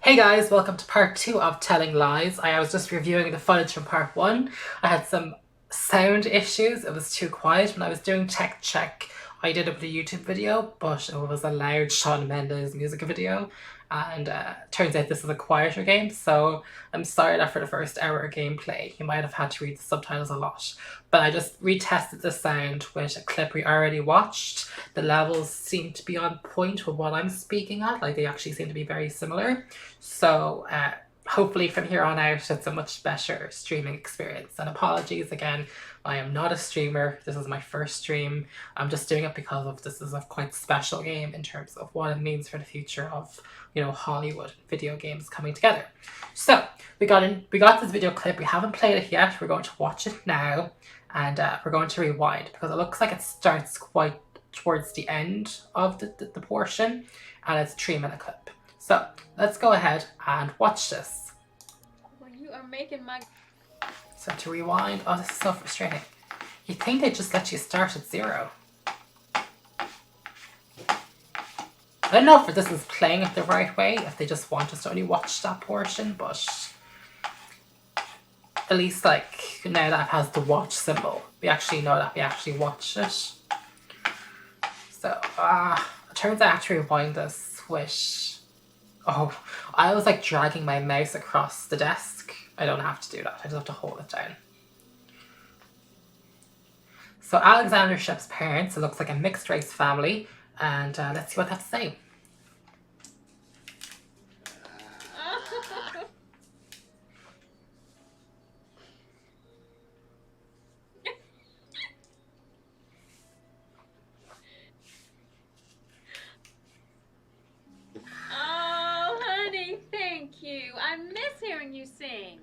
Hey guys, welcome to part 2 of Telling Lies. I was just reviewing the footage from part 1. I had some sound issues. It was too quiet when I was doing tech check. I did it with a YouTube video, but it was a loud Shawn Mendes music video. And turns out this is a quieter game, so I'm sorry that for the first hour of gameplay you might have had to read the subtitles a lot. But I just retested the sound with a clip we already watched. The levels seem to be on point with what I'm speaking at, like they actually seem to be very similar. So hopefully from here on out it's a much better streaming experience. And apologies again, I am not a streamer. This is my first stream. I'm just doing it because of this is a quite special game in terms of what it means for the future of, you know, Hollywood video games coming together. So we got this video clip. We haven't played it yet. We're going to watch it now, and we're going to rewind because it looks like it starts quite towards the end of the portion, and it's a 3-minute clip. So let's go ahead and watch this. Well, you are making my... So to rewind, oh, this is so frustrating. You'd think they'd just let you start at 0. I don't know if this is playing it the right way, if they just want us to only watch that portion, but at least like now that it has the watch symbol, we actually know that we actually watched it. So it turns out I have to rewind this with... Oh, I was like dragging my mouse across the desk. I don't have to do that. I just have to hold it down. So Alexandra Shipp's parents, it looks like a mixed race family. And let's see what they have to say. Oh, honey, thank you. I miss hearing you sing.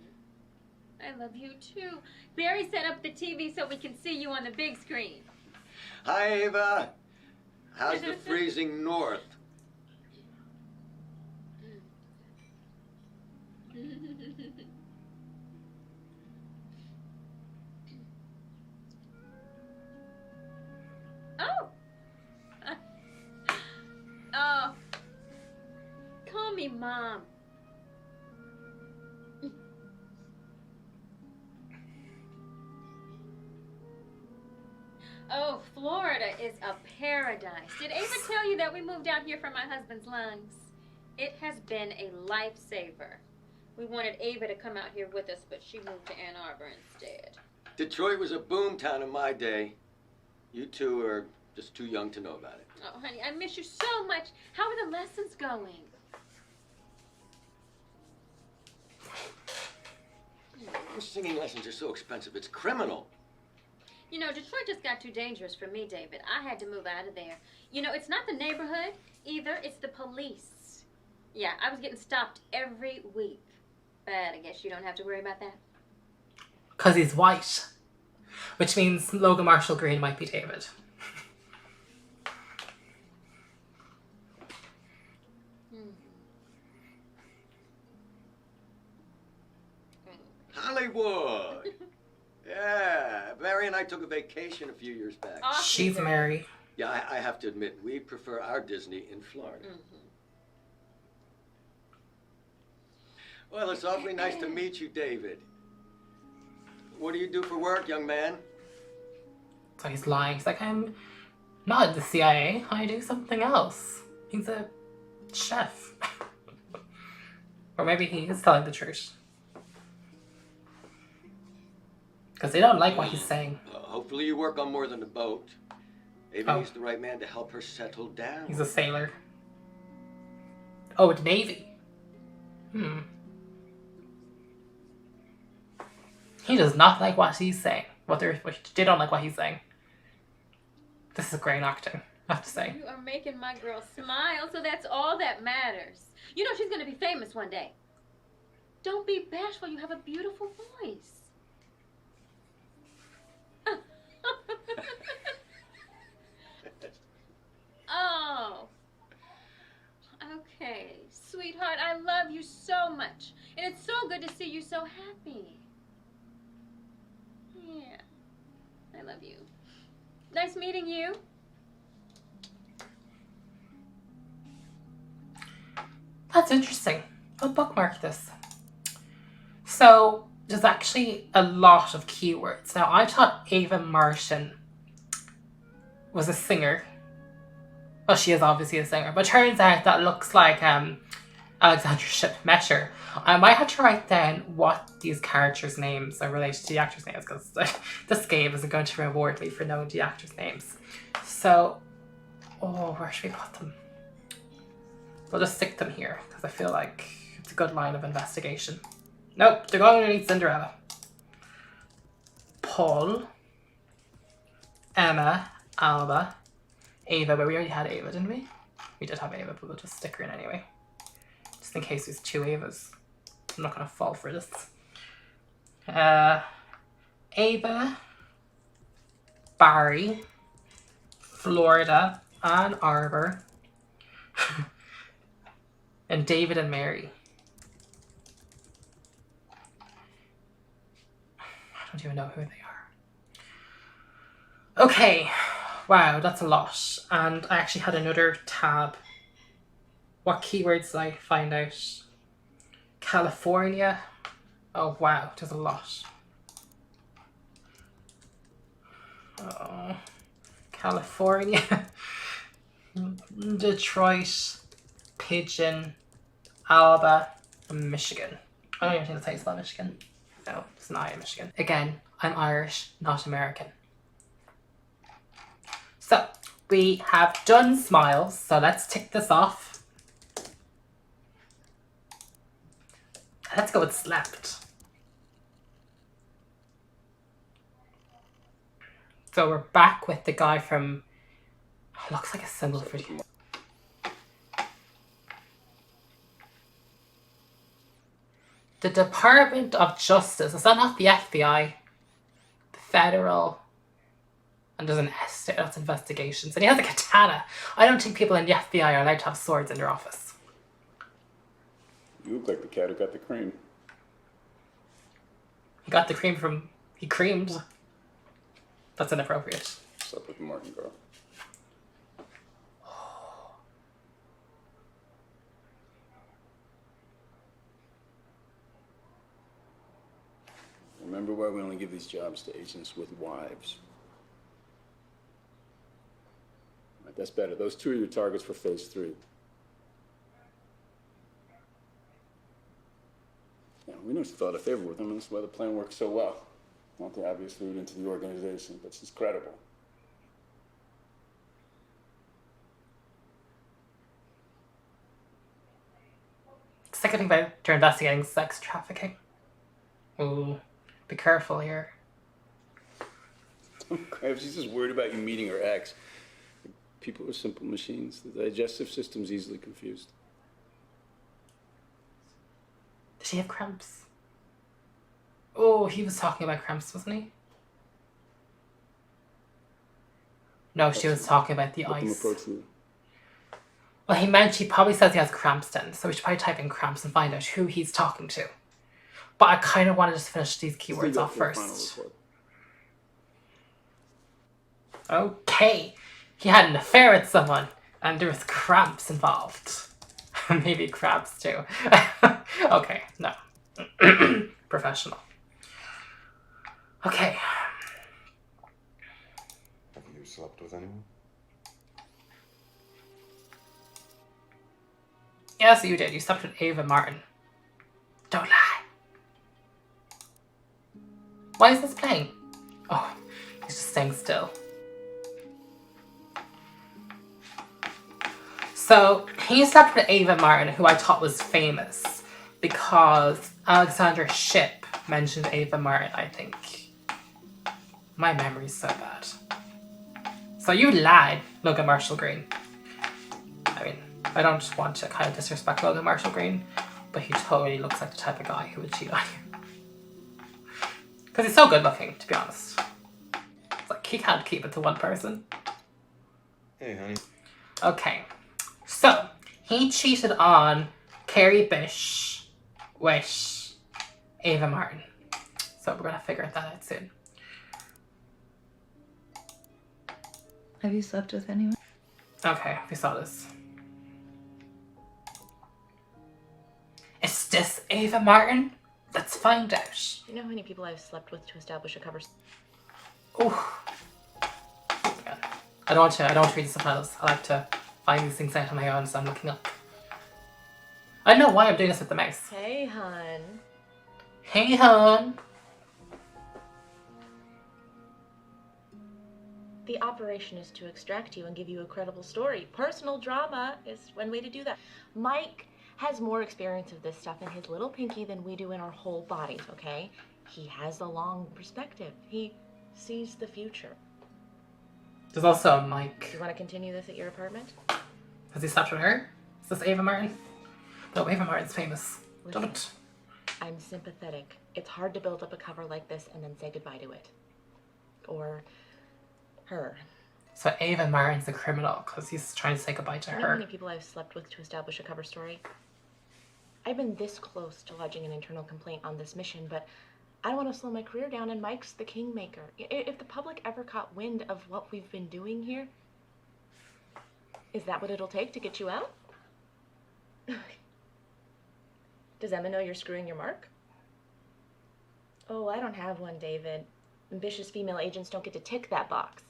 I love you too. Barry set up the TV so we can see you on the big screen. Hi, Ava. How's the freezing north? Oh. Oh. Call me Mom. Oh, Florida is a paradise. Did Ava tell you that we moved out here for my husband's lungs? It has been a lifesaver. We wanted Ava to come out here with us, but she moved to Ann Arbor instead. Detroit was a boom town in my day. You two are just too young to know about it. Oh, honey, I miss you so much. How are the lessons going? Those singing lessons are so expensive, it's criminal. You know, Detroit just got too dangerous for me, David. I had to move out of there. You know, it's not the neighborhood either, it's the police. Yeah, I was getting stopped every week. But I guess you don't have to worry about that. Because he's white. Which means Logan Marshall-Green might be David. Hollywood! Yeah, Barry and I took a vacation a few years back. Oh, She's Mary. Yeah, I have to admit, we prefer our Disney in Florida. Well, it's awfully nice to meet you, David. What do you do for work, young man? So he's lying. He's like, I'm not at the CIA. I do something else. He's a chef. Or maybe he is telling the truth. Because they don't like what he's saying. Hopefully you work on more than a boat. Ava needs the right man to help her settle down. He's a sailor. Oh, the Navy. He does not like what he's saying. They don't like what he's saying. This is great acting, I have to say. You are making my girl smile, so that's all that matters. You know she's going to be famous one day. Don't be bashful. You have a beautiful voice. Oh. Okay. Sweetheart, I love you so much. And it's so good to see you so happy. Yeah. I love you. Nice meeting you. That's interesting. I'll bookmark this. So there's actually a lot of keywords. Now I thought Ava Martian was a singer. Well, she is obviously a singer, but turns out that looks like Alexandra Shipp met her. I might have to write down what these characters' names are related to the actors' names, because this game isn't going to reward me for knowing the actors' names. So, oh, where should we put them? We'll just stick them here, because I feel like it's a good line of investigation. Nope, they're going underneath Cinderella. Paul, Emma, Alba, Ava, but we already had Ava, didn't we? We did have Ava, but we'll just stick her in anyway. Just in case there's two Avas. I'm not going to fall for this. Ava, Barry, Florida, Ann Arbor, and David and Mary. I don't even know who they are. Okay, wow, that's a lot. And I actually had another tab. What keywords did I find out? California. Oh wow, there's a lot. Oh, California. Detroit, Pigeon, Alba, and Michigan. I don't even think that's how you spell Michigan. No, it's not in Michigan. Again, I'm Irish, not American. So, we have done smiles, so let's tick this off. Let's go with slept. So we're back with the guy from, looks like a symbol for you. The Department of Justice. Is that not the FBI? The Federal. And there's an S there, that's investigations. And he has a katana. I don't think people in the FBI are allowed to have swords in their office. You look like the cat who got the cream. He got the cream from, he creamed. That's inappropriate. Slept with the Martin girl. Remember why we only give these jobs to agents with wives. Right, that's better. Those two are your targets for phase 3. Yeah, we know she thought a favor with them, and that's why the plan worked so well. Not the obvious route into the organization, but she's credible. Second thing about they're investigating sex trafficking. Ooh, be careful here. Okay, she's just worried about you meeting her ex. People are simple machines. The digestive system's easily confused. Did she have cramps? Oh, he was talking about cramps, wasn't he? No, she was talking about the Let them ice. approach you. Well, he meant she probably says he has cramps then, so we should probably type in cramps and find out who he's talking to. But I kind of want to just finish these keywords off first. Okay, he had an affair with someone, and there was cramps involved. Maybe crabs too. Okay, no. Professional. Okay. Have you slept with anyone? Yes, you did. You slept with Ava Martin. Don't lie. Why is this playing? Oh, he's just staying still. So, he slept with Ava Martin, who I thought was famous, because Alexandra Shipp mentioned Ava Martin, I think. My memory's so bad. So you lied, Logan Marshall-Green. I mean, I don't want to kind of disrespect Logan Marshall-Green, but he totally looks like the type of guy who would cheat on you. Because he's so good looking, to be honest. It's like, he can't keep it to one person. Hey, honey. Okay. So, he cheated on Kerry Bishé with Ava Martin. So we're going to figure that out soon. Have you slept with anyone? Okay, we saw this. It's this Ava Martin? Let's find out. You know how many people I've slept with to establish a cover? Oh. I don't want to read the subtitles. I like to find these things out on my own, so I'm looking up. I don't know why I'm doing this with the mouse. Hey, hon. Hey, hon. The operation is to extract you and give you a credible story. Personal drama is one way to do that. Mike has more experience of this stuff in his little pinky than we do in our whole bodies, okay? He has a long perspective. He sees the future. There's also a Mike. You want to continue this at your apartment? Has he slept with her? Is this Ava Martin? No, Ava Martin's famous. Listen, Don't. I'm sympathetic. It's hard to build up a cover like this and then say goodbye to it. Or her. So Ava Martin's a criminal because he's trying to say goodbye to You know how her. many people I've slept with to establish a cover story? I've been this close to lodging an internal complaint on this mission, but I don't want to slow my career down, and Mike's the kingmaker. If the public ever caught wind of what we've been doing here, is that what it'll take to get you out? Does Emma know you're screwing your mark? Oh, I don't have one, David. Ambitious female agents don't get to tick that box.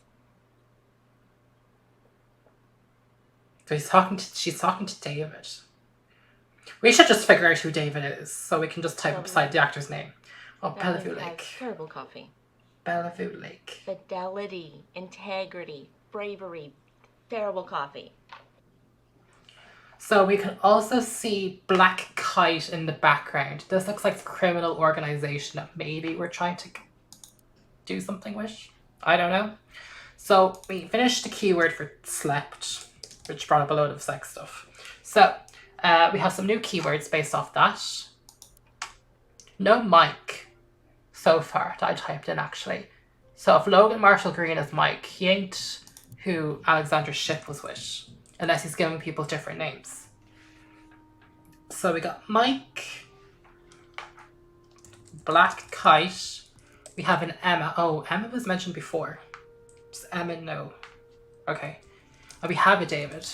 So she's talking to David. We should just figure out who David is, so we can just type up beside the actor's name. Oh, That Bellevue man has Lake. terrible coffee. Bellevue Lake. Fidelity, integrity, bravery, terrible coffee. So we can also see Black Kite in the background. This looks like a criminal organization that maybe we're trying to do something with. I don't know. So we finished the keyword for slept, which brought up a load of sex stuff. So we have some new keywords based off that. No Mike so far that I typed in actually. So if Logan Marshall-Green is Mike, he ain't who Alexandra Shipp was with, unless he's giving people different names. So we got Mike, Black Kite, we have an Emma. Oh, Emma was mentioned before. Just Emma, no. Okay. And we have a David.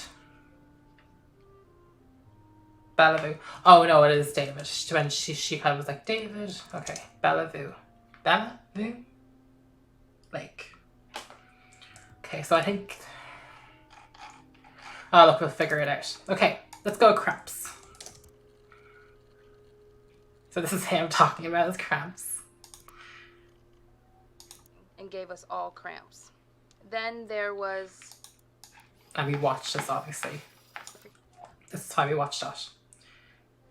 Bellevue. Oh no, it is David. When she kind of was like, David. Okay, Bellevue. Bellevue? Lake. Okay, so I think... Oh look, we'll figure it out. Okay, let's go cramps. So this is him talking about his cramps. And gave us all cramps. Then there was... And we watched this, obviously. This is how we watched that.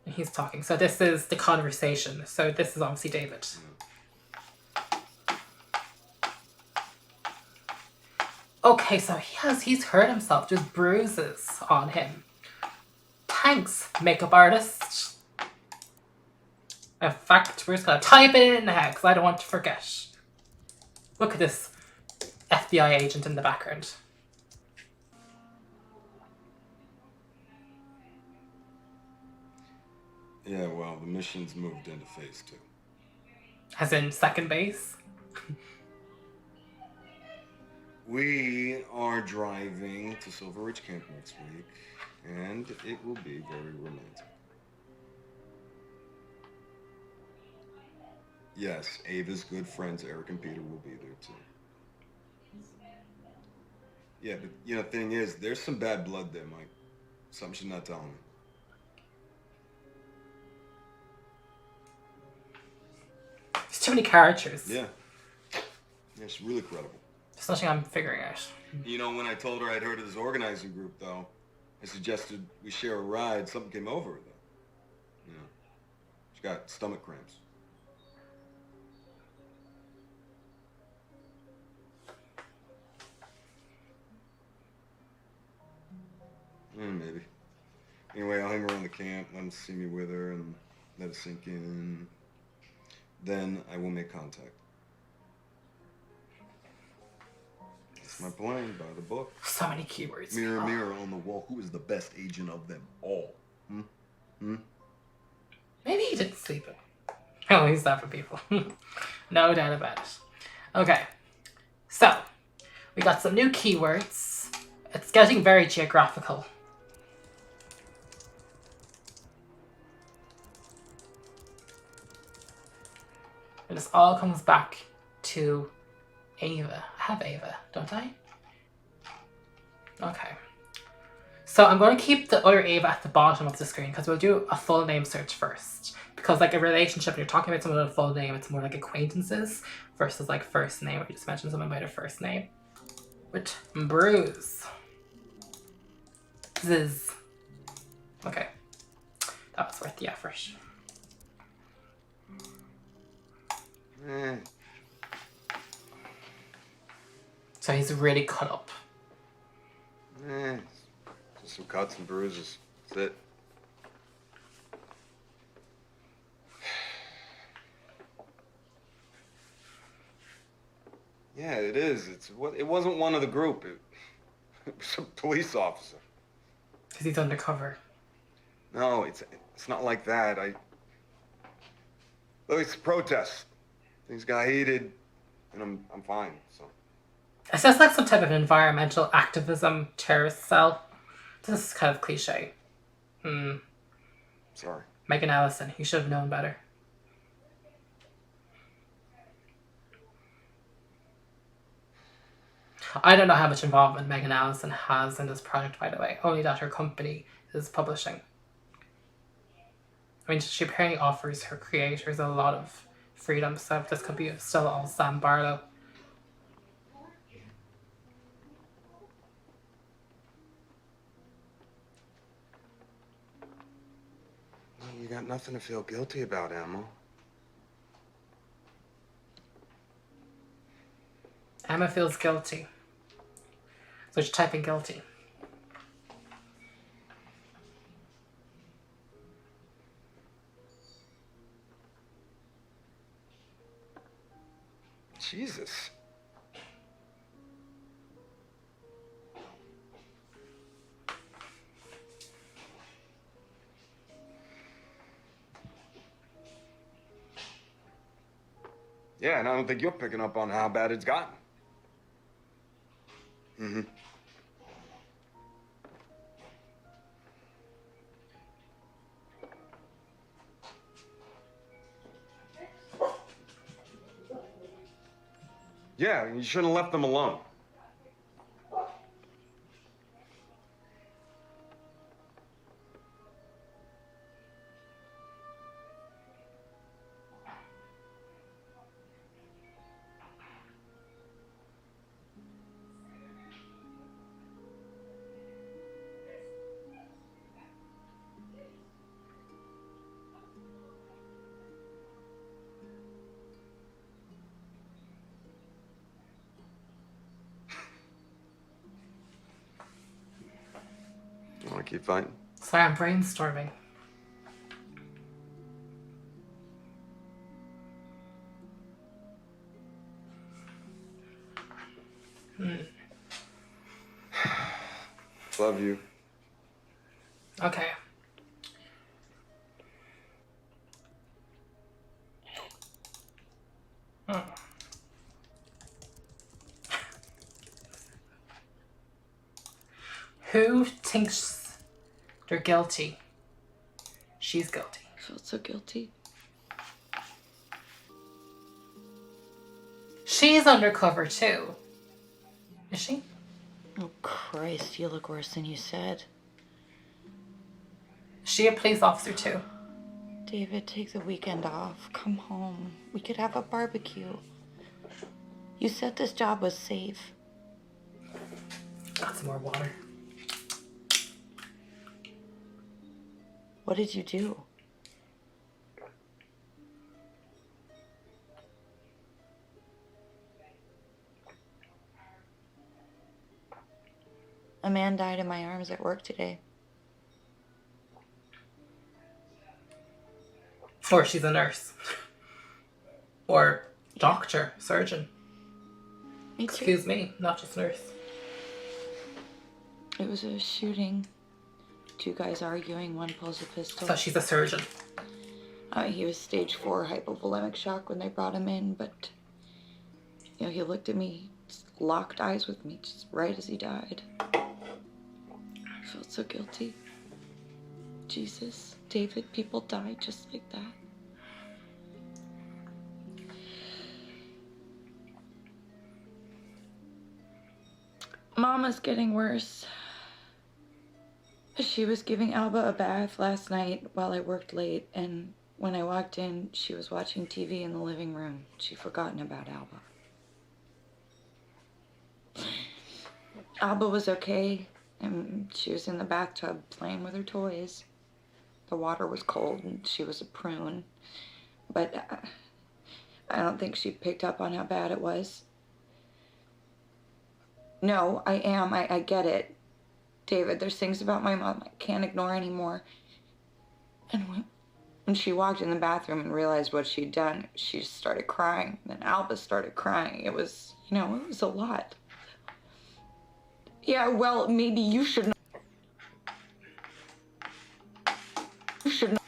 And he's talking. So this is the conversation. So this is obviously David. Okay, so he's hurt himself. There's bruises on him. Thanks, makeup artist. In fact, we're just gonna type it in now because I don't want to forget. Look at this FBI agent in the background. Yeah, well, the mission's moved into phase 2. As in second base. We are driving to Silver Ridge Camp next week, and it will be very romantic. Yes, Ava's good friends, Eric and Peter, will be there too. Yeah, but the thing is, there's some bad blood there, Mike. Something she's not telling me. There's too many characters. Yeah. Yeah, she's really credible. There's nothing I'm figuring out. When I told her I'd heard of this organizing group, though, I suggested we share a ride. Something came over her, though. She got stomach cramps. Maybe. Anyway, I'll hang around the camp, let them see me with her, and let it sink in. Then I will make contact. That's my plan, by the book. So many keywords. Mirror, mirror on the wall, who is the best agent of them all? Maybe he didn't sleep it. Oh, he's that for people. No doubt about it. Okay. So, we got some new keywords. It's getting very geographical. And this all comes back to Ava. I have Ava, don't I? Okay. So I'm going to keep the other Ava at the bottom of the screen because we'll do a full name search first. Because like a relationship, when you're talking about someone with a full name, it's more like acquaintances versus like first name, where you just mention someone by their first name. With Bruise. Ziz. Okay. That was worth the effort. So he's really cut up. Just some cuts and bruises. That's it. Yeah, it is. It wasn't one of the group. It was a police officer. Because he's undercover. No, it's not like that. Look, it's a protest. Things got heated, and I'm fine. So. It sounds like some type of environmental activism terrorist cell. This is kind of cliche. Sorry. Megan Allison, you should have known better. I don't know how much involvement Megan Allison has in this project, by the way. Only that her company is publishing. I mean, she apparently offers her creators a lot of freedom, so this could be still all Sam Barlow. You got nothing to feel guilty about, Emma. Emma feels guilty. So she's typing guilty. Jesus. Yeah, and I don't think you're picking up on how bad it's gotten. Yeah, you shouldn't have left them alone. You want to keep fighting? Sorry, I'm brainstorming. Love you. Okay. Who thinks they're guilty? She's guilty. I felt so guilty. She's undercover too. Is she? Oh, Christ, you look worse than you said. Is she a police officer too? David, take the weekend off. Come home. We could have a barbecue. You said this job was safe. Got some more water. What did you do? A man died in my arms at work today. Or she's a nurse. Or doctor, surgeon. Me too. Excuse me, not just nurse. It was a shooting. Two guys arguing, one pulls a pistol. So she's a surgeon. He was stage 4 hypovolemic shock when they brought him in, but he looked at me, just locked eyes with me, just right as he died. I felt so guilty. Jesus, David, people die just like that. Mama's getting worse. She was giving Alba a bath last night while I worked late, and when I walked in, she was watching TV in the living room. She'd forgotten about Alba. Alba was okay, and she was in the bathtub playing with her toys. The water was cold, and she was a prune, but I don't think she picked up on how bad it was. No, I am. I get it. David, there's things about my mom I can't ignore anymore. And when she walked in the bathroom and realized what she'd done, she just started crying. Then Alba started crying. It was, it was a lot. Yeah, well, maybe you shouldn't. You shouldn't.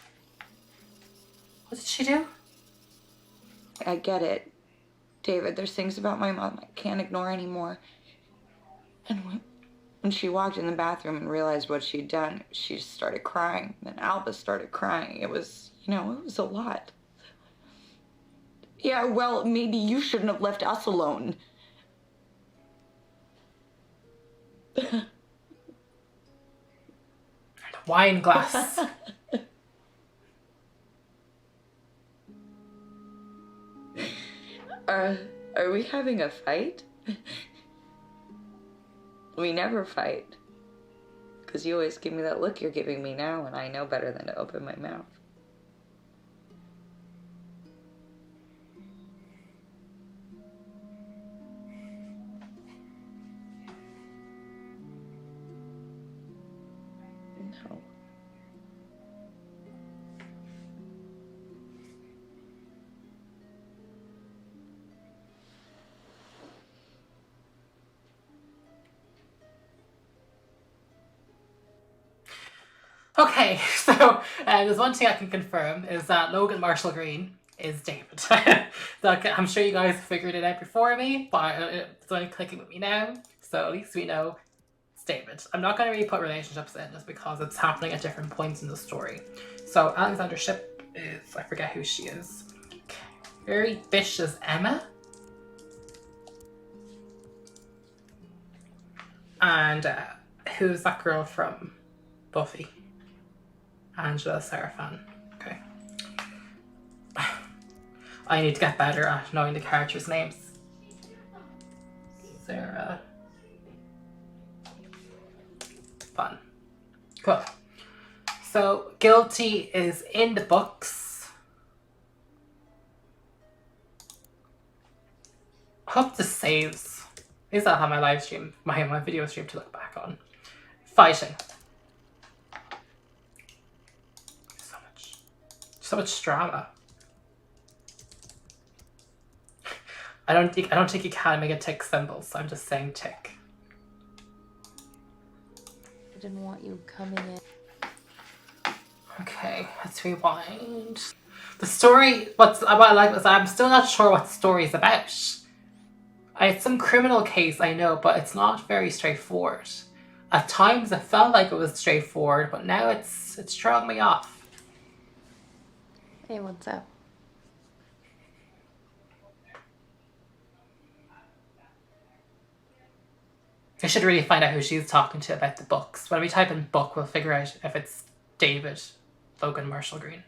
What did she do? I get it. David, there's things about my mom I can't ignore anymore. And when she walked in the bathroom and realized what she'd done, she just started crying. Then Alba started crying. It was, it was a lot. Yeah, well, maybe you shouldn't have left us alone. Wine glass. Are we having a fight? We never fight. Because you always give me that look you're giving me now, and I know better than to open my mouth. No. Okay, so there's one thing I can confirm is that Logan Marshall-Green is David. So I'm sure you guys figured it out before me, but it's only clicking with me now, so at least we know it's David. I'm not going to really put relationships in just because it's happening at different points in the story. So Alexandra Shipp is, I forget who she is. Kerry Bishé is Emma. And who's that girl from Buffy? Angela Sarafyan. Okay. I need to get better at knowing the characters' names. Sarah. Fun. Cool. So, guilty is in the books. Hope this saves. At least I'll have my live stream, my video stream to look back on. Fighting. So much drama. I don't think you can make a tick symbol, so I'm just saying tick. I didn't want you coming in. Okay, let's rewind. The story, what I like was I'm still not sure what the story is about. It's some criminal case, I know, but it's not very straightforward. At times it felt like it was straightforward, but now it's throwing me off. Hey, what's up? I should really find out who she's talking to about the books. When we type in book, we'll figure out if it's David, Logan Marshall-Green.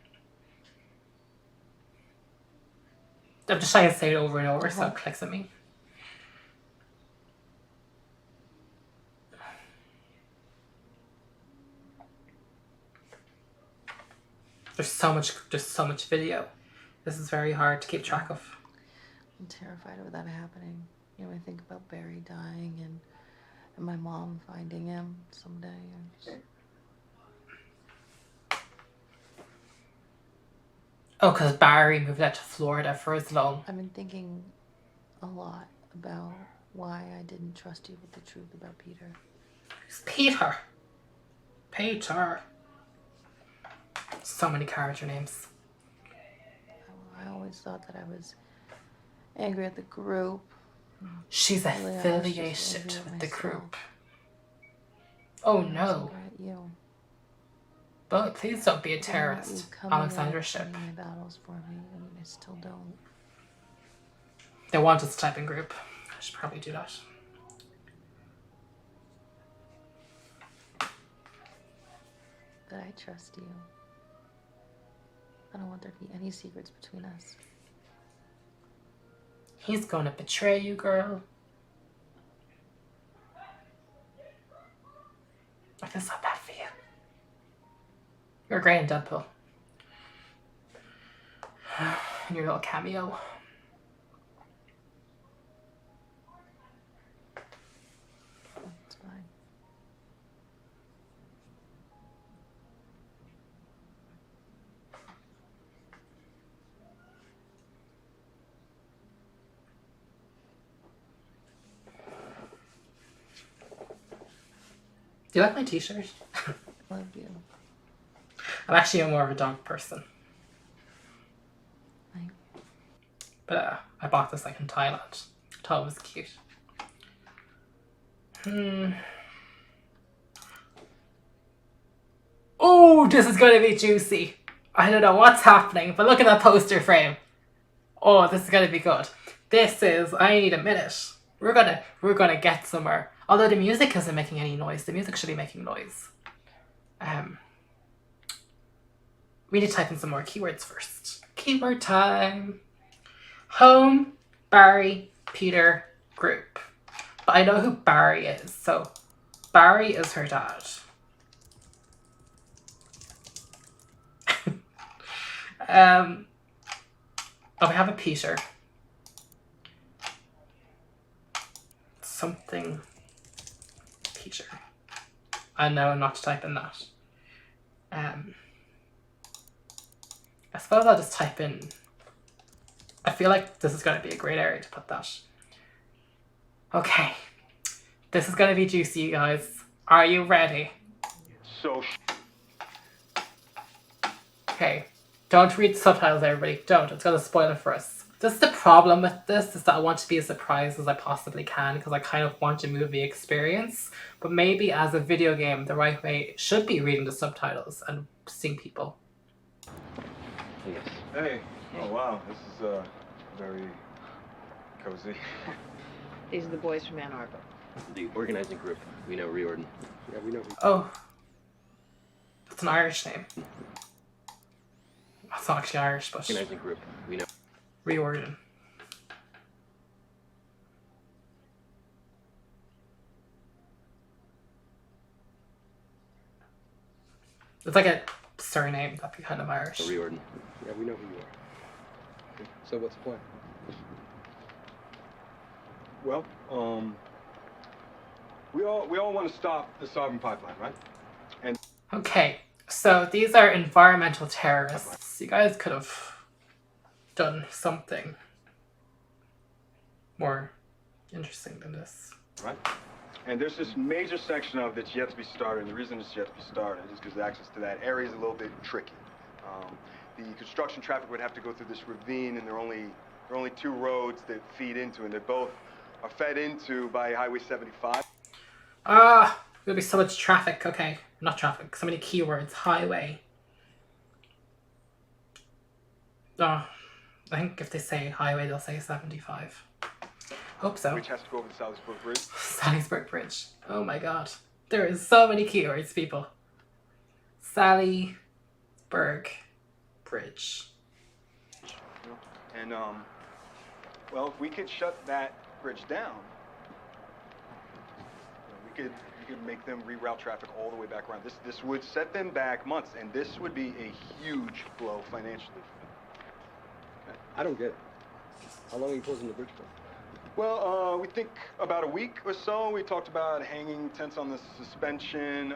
I'm just trying to say it over and over so it clicks at me. There's so much video. This is very hard to keep track of. I'm terrified of that happening. I think about Barry dying and my mom finding him someday. Oh, because Barry moved out to Florida for his loan. I've been thinking a lot about why I didn't trust you with the truth about Peter. Who's Peter? Peter. So many character names. I always thought that I was angry at the group. She's Really, affiliated with the group. Oh no. At you. But please don't be a terrorist, Alexandra Shipp. My battles for me, and I still don't. They want us to type in group. I should probably do that. But I trust you. I don't want there to be any secrets between us. He's gonna betray you, girl. I feel so bad for you. You're great in Deadpool. And your little cameo. It's fine. Do you like my t-shirt? Love you. I'm actually more of a dog person. Right. But I bought this like in Thailand. I thought it was cute. Oh, this is gonna be juicy. I don't know what's happening, but look at that poster frame. Oh, this is gonna be good. This is, I need a minute. We're gonna get somewhere. Although the music isn't making any noise. The music should be making noise. We need to type in some more keywords first. Keyword time. Home, Barry, Peter, group. But I know who Barry is, so Barry is her dad. Oh, we have a Peter. Something Peter. I know not to type in that. I suppose I'll just type in. I feel like this is going to be a great area to put that. Okay. This is going to be juicy, you guys. Are you ready? So. Okay. Don't read the subtitles, everybody. Don't. It's going to spoil it for us. Just the problem with this is that I want to be as surprised as I possibly can because I kind of want a movie experience. But maybe as a video game, the right way should be reading the subtitles and seeing people. Yes. Hey. Oh, wow. This is very cozy. These are the boys from Ann Arbor. The organizing group. We know Reorden. Yeah, we know. Oh. That's an Irish name. That's not actually Irish, but... Organizing group. We know. Reorden. It's like a surname. That'd be kind of Irish. Reorden. Yeah, we know who you are. So what's the plan? Well, we all want to stop the Sovereign Pipeline, right? And Okay, so these are environmental terrorists. You guys could have done something more interesting than this. right? And there's this major section of that's yet to be started, and the reason it's yet to be started is because access to that area is a little bit tricky. The construction traffic would have to go through this ravine, and there are only two roads that feed into it, and they both are fed into by Highway 75. There'll be so much traffic. Okay, not traffic. So many keywords. Highway. Oh, I think if they say highway, they'll say 75. Hope so. Which has to go over the Salisbury Bridge. Salisbury Bridge. Oh my god. There is so many keywords, people. Salisbury Bridge. And, well, if we could shut that bridge down, we could make them reroute traffic all the way back around. This would set them back months, and this would be a huge blow financially for them. I don't get it. How long are you closing the bridge for? Well, we think about a week or so. We talked about hanging tents on the suspension.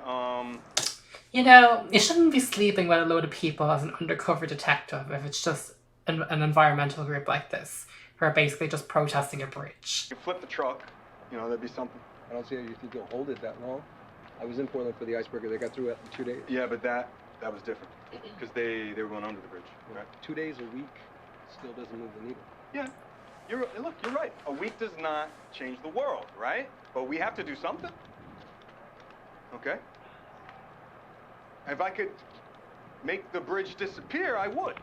You know, you shouldn't be sleeping with a load of people as an undercover detective if it's just an environmental group like this, who are basically just protesting a bridge. You flip the truck, you know, that'd be something. I don't see how you think you'll hold it that long. I was in Portland for the icebreaker. They got through it in 2 days. Yeah, but that was different because they were going under the bridge, right? 2 days a week still doesn't move the needle. Yeah, you're right. A week does not change the world, right? But we have to do something. Okay? If I could make the bridge disappear, I would.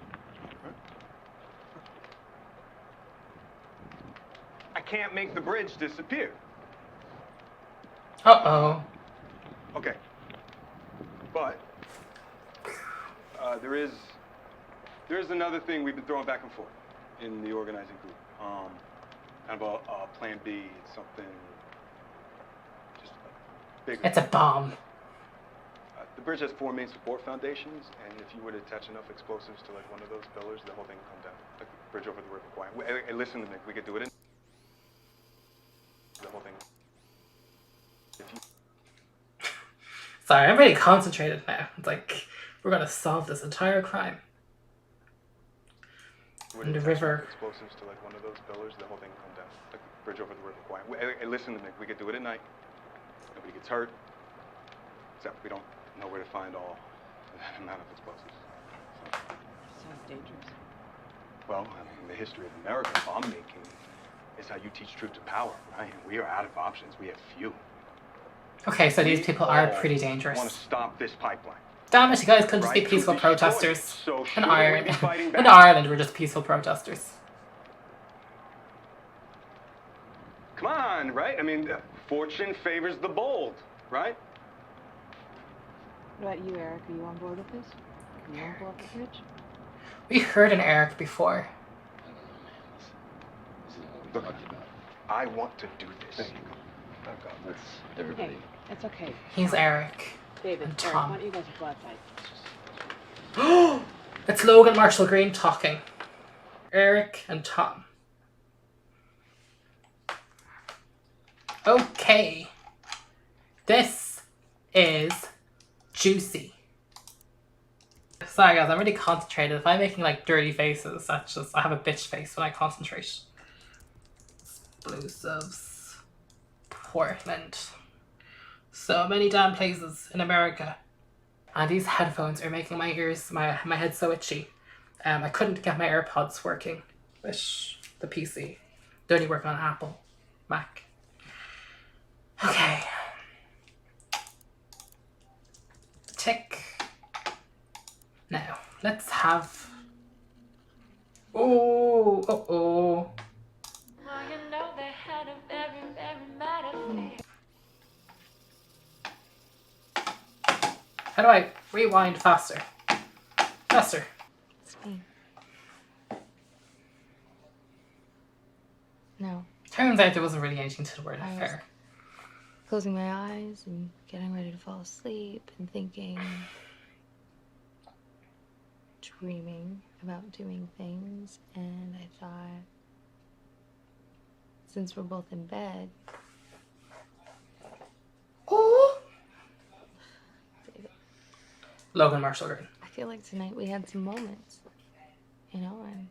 I can't make the bridge disappear. Uh-oh. Okay. But There is another thing we've been throwing back and forth in the organizing group. Kind of a plan B, something just bigger. It's a bomb. The bridge has 4 main support foundations, and if you were to attach enough explosives to like one of those pillars, the whole thing would come down. Like the bridge over the river Kwai. Hey, listen to me, we could do it in the whole thing. Sorry, I'm really concentrated now. It's like, we're gonna solve this entire crime. In the river. Explosives to like one of those pillars, the whole thing would come down. Like the bridge over the river Kwai. Hey, listen to me, we could do it at night. Nobody gets hurt. Except we don't know where to find all that amount of explosives. Sounds dangerous. Well, I mean, the history of American bomb making is how you teach truth to power, right? We are out of options. We have few. Okay, so these people are pretty I dangerous. want to stop this pipeline. Damn it, you guys couldn't just be peaceful protesters. In Ireland. In Ireland, we're just peaceful protesters. Come on, right? I mean, fortune favors the bold, right? What about you, Eric? Are you on board with this? Can you blow up the bridge? We heard an Eric before. Look, I want to do this. That's everybody. Hey, it's okay. He's Eric. David, and Eric, Tom. why don't you guys go outside? It's Logan Marshall-Green talking. Eric and Tom. Okay. This is juicy. Sorry guys, I'm really concentrated. If I'm making like dirty faces, that's just, I have a bitch face when I concentrate. Explosives. Portland. So many damn places in America. And these headphones are making my ears, my head so itchy. I couldn't get my AirPods working with the PC. They only work on Apple, Mac. Okay. Tick. Now, let's have... Oh, oh. Well, you know they had a very, very mad affair. How do I rewind faster? Faster. It's me. No. Turns out there wasn't really anything to the word I was affair. closing my eyes and getting ready to fall asleep and thinking, dreaming about doing things, and I thought, since we're both in bed, Logan Marshall-Green. I feel like tonight we had some moments, you know, and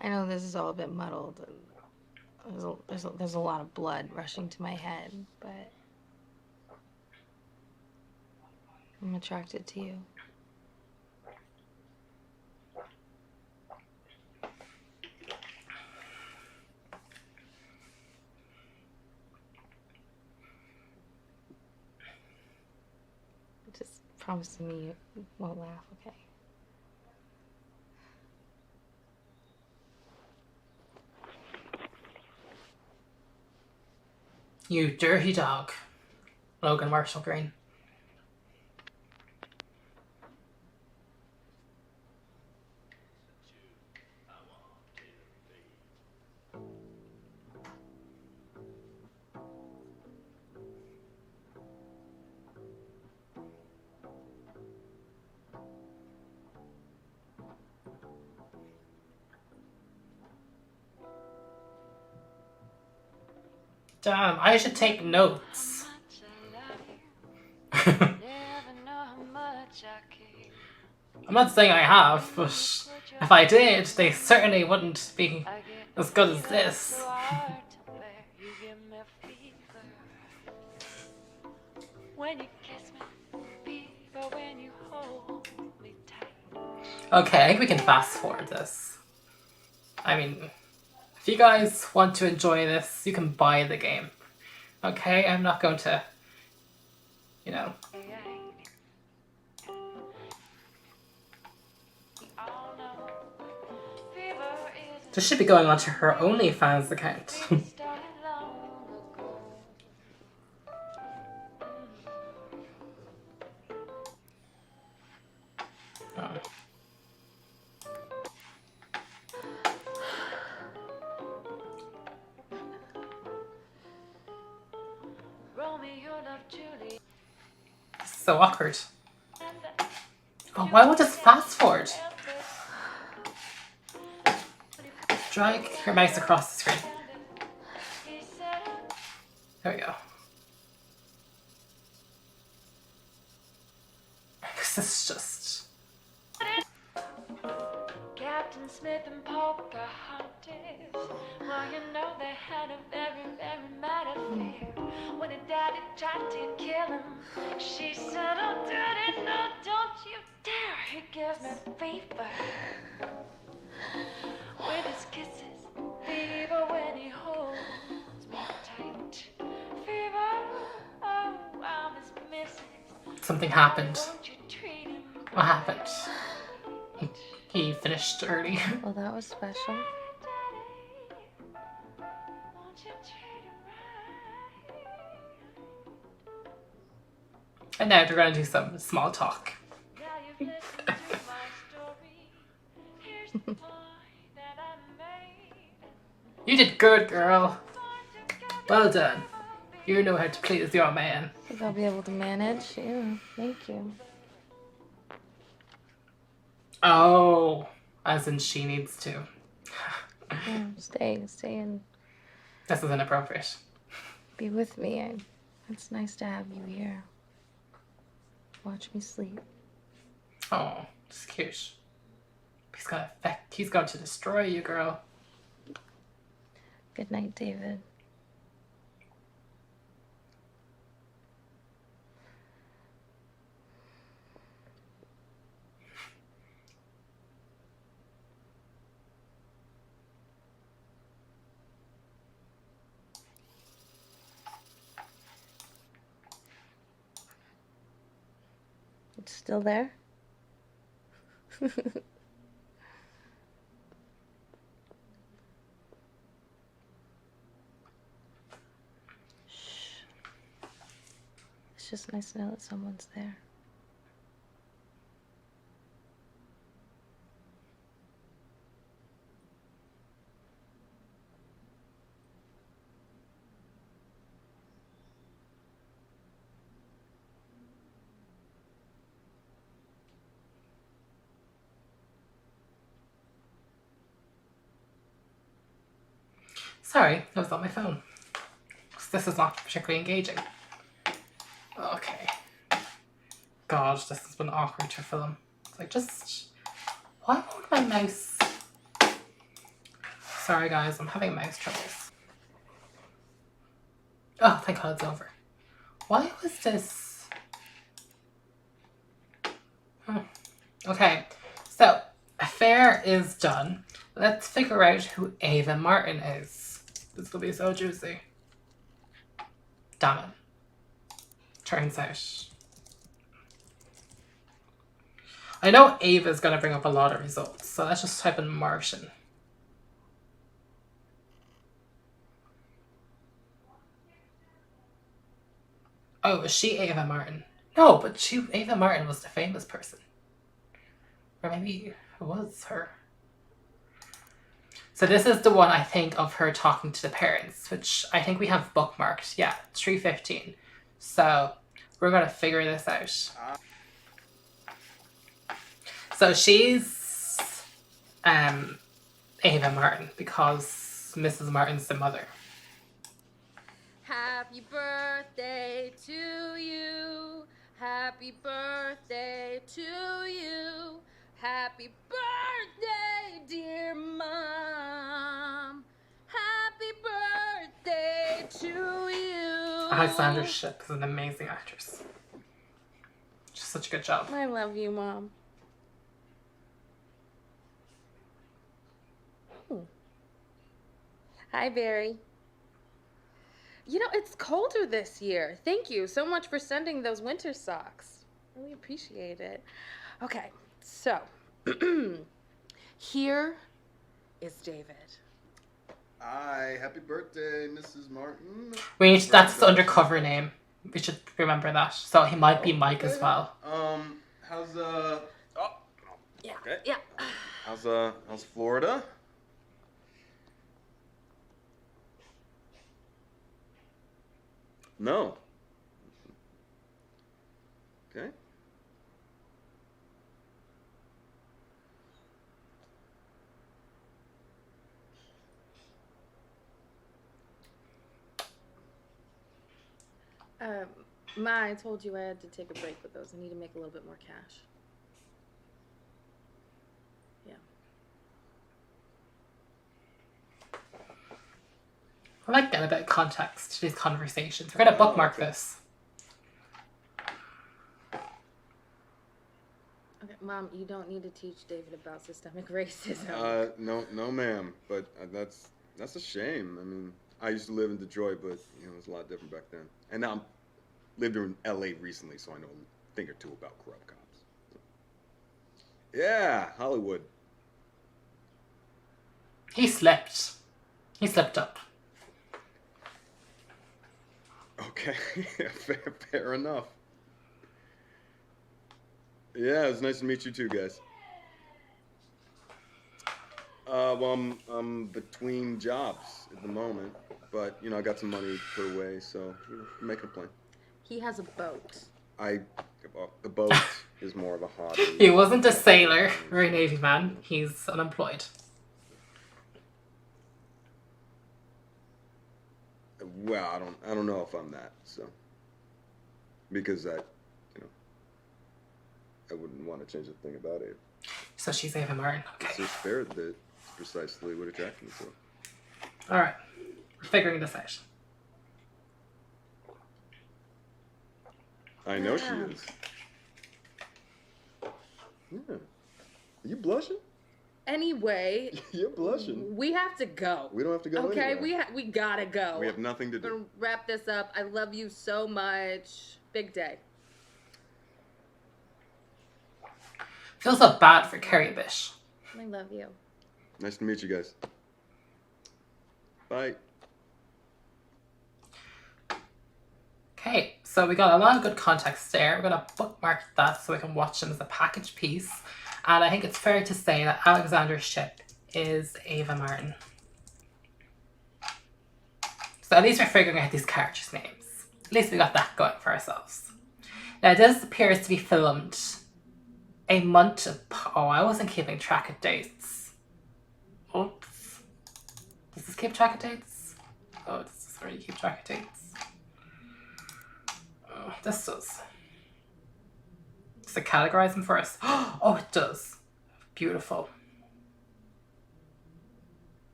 I know this is all a bit muddled and there's a lot of blood rushing to my head, but I'm attracted to you. Just promise me you won't laugh, okay? You dirty dog. Logan Marshall-Green. Damn, I should take notes. I'm not saying I have, but if I did, they certainly wouldn't be as good as this. Okay, I think we can fast forward this. I mean, if you guys want to enjoy this, you can buy the game. Okay, I'm not going to, you know. This should be going on to her OnlyFans account. So awkward. Oh, why won't just fast forward? Drag your mouse across the screen. There we go. This is just... Captain Smith and Pocahontas. Well, you know they had a very, very mad affair. When her daddy tried to kill him, she said, "Oh, daddy, no, don't you dare. He gives me fever with his kisses, fever when he holds me tight. Fever, oh, I'm his missus. Something happened. Won't you treat him What happened? He finished early. Well, that was special. won't you treat him right? And now they're going to do some small talk. Now you've listened to my story. Here's the point that I made. You did good, girl. Well done. You know how to please your man. I think I'll be able to manage. Yeah, thank you. Oh, as in she needs to. Yeah, stay and This is inappropriate. be with me. It's nice to have you here. Watch me sleep. Oh, it's cute. He's going to destroy you, girl. Good night, David. It's still there? Shh. It's just nice to know that someone's there. Sorry, I was on my phone. This is not particularly engaging. Okay. God, this has been awkward to film. Like, just... Why won't my mouse... Sorry, guys, I'm having mouse troubles. Oh, thank God it's over. Why was this... Okay, so, affair is done. Let's figure out who Ava Martin is. This will be so juicy. Damn it. Turns out. I know Ava's gonna bring up a lot of results, so let's just type in Martin. Oh, is she Ava Martin? No, but Ava Martin was the famous person. Or maybe it was her. So this is the one, I think, of her talking to the parents, which I think we have bookmarked. Yeah, 3:15. So we're going to figure this out. So she's Ava Martin because Mrs. Martin's the mother. Happy birthday to you. Happy birthday to you. Happy birthday, dear Mom. Happy birthday to you. Alexandra Shipp is an amazing actress. She's such a good job. I love you, Mom. Hi, Barry. You know, it's colder this year. Thank you so much for sending those winter socks. Really appreciate it. Okay, so here is David. Hi, happy birthday, Mrs. Martin. That's his undercover name. We should remember that. So he might be Mike as well. How's Yeah. Okay. Yeah. How's Florida? No. Okay. Ma, I told you I had to take a break with those. I need to make a little bit more cash. Yeah. I like getting a bit of context to these conversations. We're going to bookmark this. Okay, Mom, you don't need to teach David about systemic racism. No, ma'am. But that's a shame. I mean, I used to live in Detroit, but you know, it was a lot different back then. And now I'm lived in L.A. recently, so I know a thing or two about corrupt cops. Yeah, Hollywood. He slipped. He slipped up. Okay, fair enough. Yeah, it's nice to meet you too, guys. Well, I'm between jobs at the moment, but you know I got some money put away, so I'm making a plan. He has a boat. The boat is more of a hobby. He wasn't a sailor or a Navy man. He's unemployed. Well, I don't know if I'm that, so because I wouldn't want to change a thing about it. So she's Ava Martin. Okay. It's just fair that it's precisely what attracted me to her. All right. We're figuring this out. I know she is. Yeah. Are you blushing? Anyway, You're blushing. we have to go. We don't have to go Okay, anywhere. we gotta go. We have nothing to We're do. gonna wrap this up. I love you so much. Big day. Feels so bad for Kerry Bish. I love you. Nice to meet you guys. Bye. Okay, so we got a lot of good context there. We're going to bookmark that so we can watch them as a package piece. And I think it's fair to say that Alexandra Shipp is Ava Martin. So at least we're figuring out these characters' names. At least we got that going for ourselves. Now this appears to be filmed a month of... Oh, I wasn't keeping track of dates. Oops. Does this keep track of dates? Oh, does this really keep track of dates? Oh, this does. Does it categorize them for us? Oh, it does. Beautiful.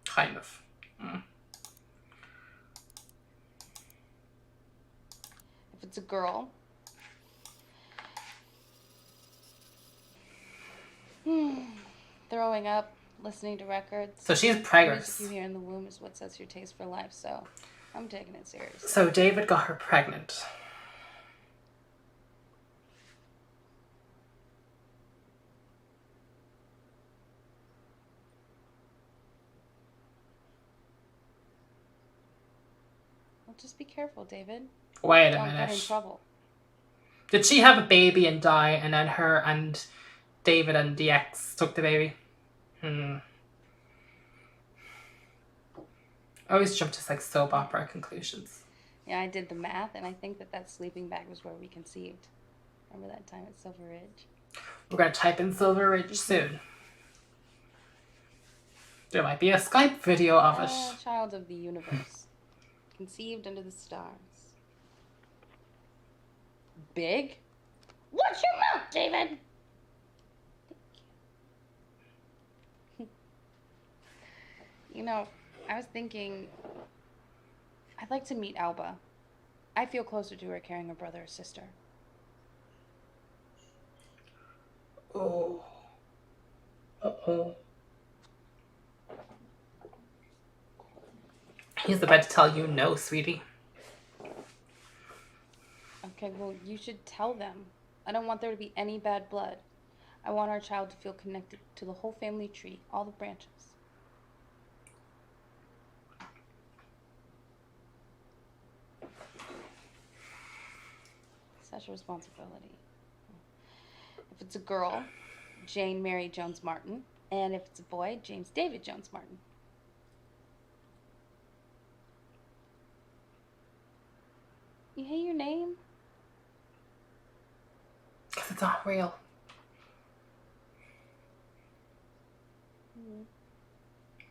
Kind of. If it's a girl, throwing up, listening to records. So she's preggers. Music you hear in the womb is what sets your taste for life, so I'm taking it seriously. So David got her pregnant. Well, just be careful, David. Wait a Don't get in minute. trouble. Did she have a baby and die, and then her and David and the ex took the baby? I always jump to like soap opera conclusions. Yeah, I did the math, and I think that sleeping bag was where we conceived. Remember that time at Silver Ridge? We're going to type in Silver Ridge soon. There might be a Skype video of it. Child of the universe. Conceived under the stars. Big? Watch your mouth, David! You know, I was thinking, I'd like to meet Alba. I feel closer to her carrying her brother or sister. Oh. Uh-oh. He's about to tell you no, sweetie. Okay, well, you should tell them. I don't want there to be any bad blood. I want our child to feel connected to the whole family tree, all the branches. Such a responsibility. If it's a girl, Jane Mary Jones Martin. And if it's a boy, James David Jones Martin. You hate your name? Because it's not real.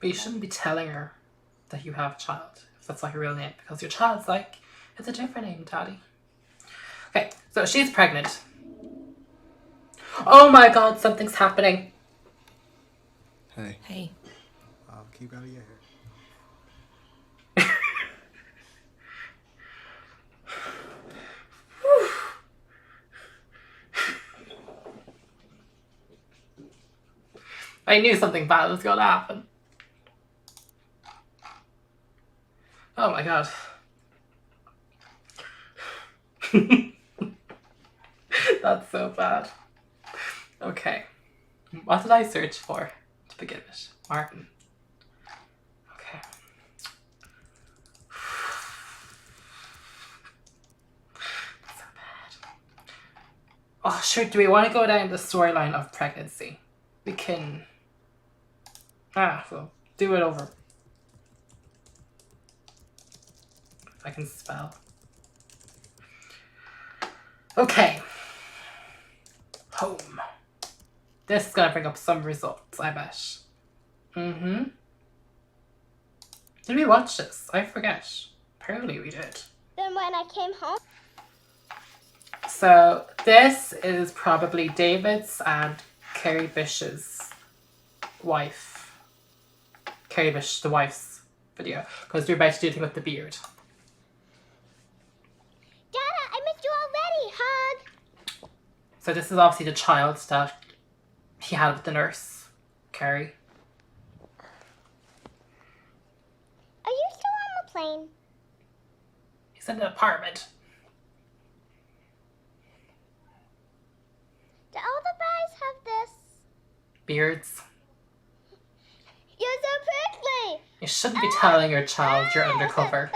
But you shouldn't be telling her that you have a child, if that's like your real name, because your child's like, it's a different name, Daddy. Okay, so she's pregnant. Oh my god, something's happening. Hey. Hey. Keep out of your hair. I knew something bad was going to happen. Oh my god. That's so bad. Okay. What did I search for to begin with? Martin. Okay. So bad. Oh, sure. Do we want to go down the storyline of pregnancy? We can. We'll do it over. If I can spell. Okay. Home. This is gonna bring up some results, I bet. Mm-hmm. Did we watch this? I forget. Apparently we did. Then when I came home... So this is probably David's and Kerry Bish's wife. Kerry Bish, the wife's video. Because we're about to do the thing with the beard. Dada, I missed you already. Hug. So this is obviously the child that he had with the nurse, Kerry. Are you still on the plane? He's in an apartment. Do all the guys have this? Beards. You're so prickly. You shouldn't be telling your child you're undercover.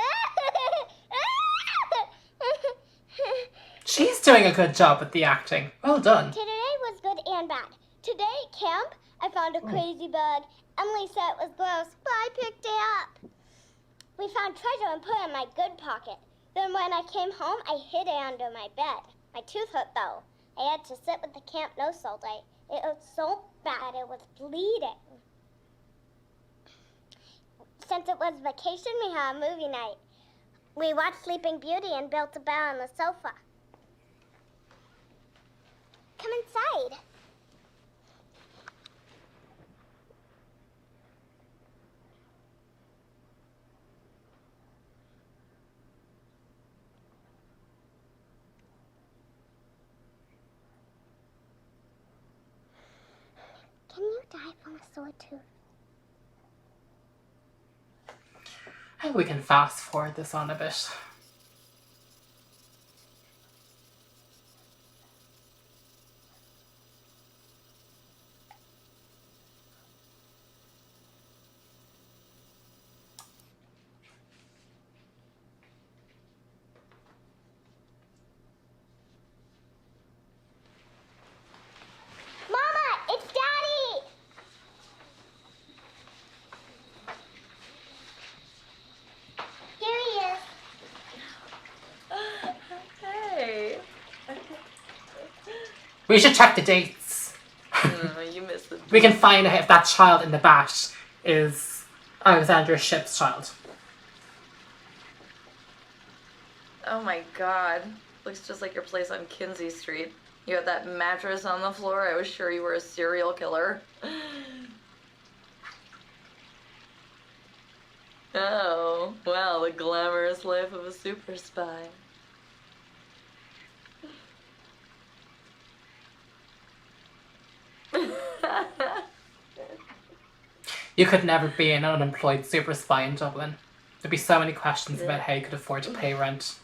She's doing a good job with the acting. Well done. Today was good and bad. Today at camp, I found a crazy bug. Emily said it was gross, but I picked it up. We found treasure and put it in my good pocket. Then when I came home, I hid it under my bed. My tooth hurt though. I had to sit with the camp nurse all day. It was so bad it was bleeding. Since it was vacation, we had a movie night. We watched Sleeping Beauty and built a bed on the sofa. Come inside. Can you die from a sore tooth? I think we can fast forward this on a bit. Mama, it's Daddy! Here he is. Hey. We should check the dates. You missed the. We can find out if that child in the bat is Alexandra Shipp's child. Oh my god. Looks just like your place on Kinsey Street. You had that mattress on the floor. I was sure you were a serial killer. Oh, well, the glamorous life of a super spy. You could never be an unemployed super spy in Dublin. There'd be so many questions about how you could afford to pay rent.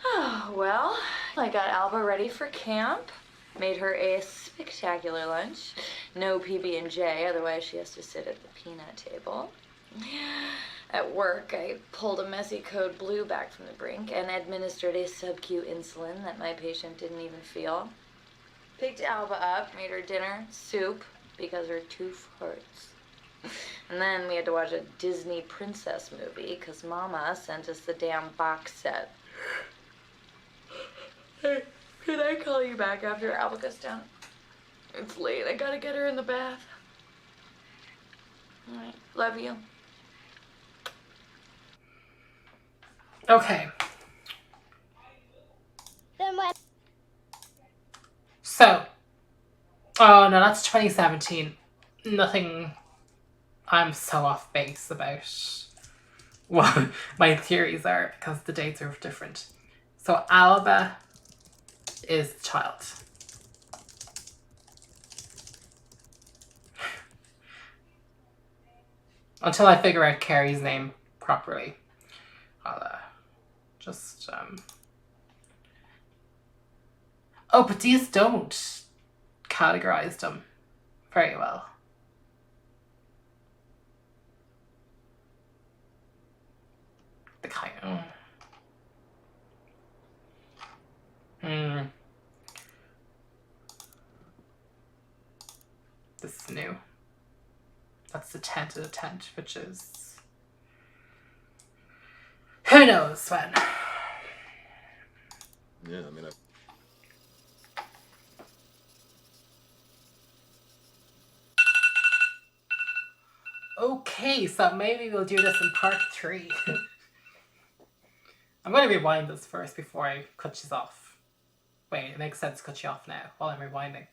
Oh, well, I got Alba ready for camp. Made her a spectacular lunch. No PB&J, otherwise she has to sit at the peanut table. At work, I pulled a messy code blue back from the brink and administered a sub-Q insulin that my patient didn't even feel. Picked Alba up, made her dinner, soup, because her tooth hurts. And then we had to watch a Disney princess movie because Mama sent us the damn box set. Hey, can I call you back after Alba goes down? It's late. I gotta get her in the bath. All right. Love you. Okay. Then what? So, oh no, that's 2017. Nothing I'm so off base about what my theories are because the dates are different. So Alba is the child. Until I figure out Kerry's name properly, I'll just Oh, but these don't categorize them very well. The kind of... This is new. That's the tent of the tent, which is... Who knows when? Yeah, I mean, Okay, so maybe we'll do this in part 3. I'm going to rewind this first before I cut you off. Wait, it makes sense to cut you off now while I'm rewinding.